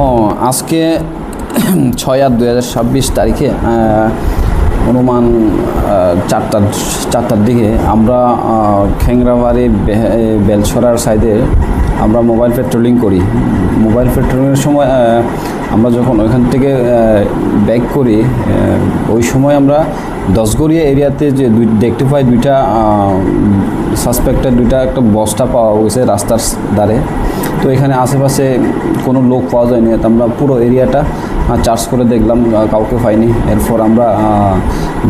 ও আজকে 6/8/2026 তারিখে অনুমান চারটার দিকে আমরা খেংরাবাড়ি বেলছড়ার সাইডে আমরা মোবাইল পেট্রোলিং করি। মোবাইল পেট্রোলিংয়ের সময় আমরা যখন ওইখান থেকে ব্যাক করি, ওই সময় আমরা দশগড়িয়া এরিয়াতে যে দেখতে পাই দুইটা সাসপেক্টেড একটা বস্তা পাওয়া গেছে রাস্তার ধারে। তো এখানে আশেপাশে কোনো লোক পাওয়া যায়নি, তো আমরা পুরো এরিয়াটা চার্জ করে দেখলাম, কাউকে পাইনি। এরপর আমরা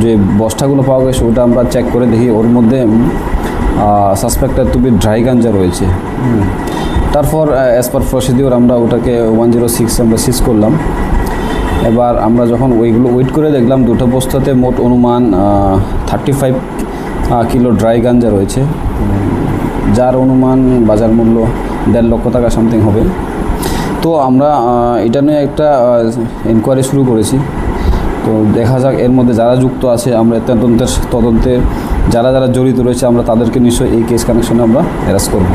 যে বস্তাগুলো পাওয়া গেছে ওটা আমরা চেক করে দেখি, ওর মধ্যে সাসপেক্টেড টু বি ড্রাই গাঞ্জা রয়েছে। তারপর অ্যাজ পার প্রসিডিওর আমরা ওটাকে 106 আমরা সিজ করলাম। এবার আমরা যখন ওইগুলো ওয়েট করে দেখলাম, দুটো বস্তাতে মোট অনুমান 35 কিলো ড্রাই গাঞ্জা রয়েছে, যার অনুমান বাজার মূল্য 1.5 লক্ষ টাকা সামথিং হবে। তো আমরা এটা নিয়ে একটা ইনকোয়ারি শুরু করেছি। তো দেখা যাক এর মধ্যে যারা যুক্ত আছে, আমরা তদন্তে যারা জড়িত রয়েছে আমরা তাদেরকে নিশ্চয়ই এই কেস কানেকশনে আমরা অ্যারেস্ট করব।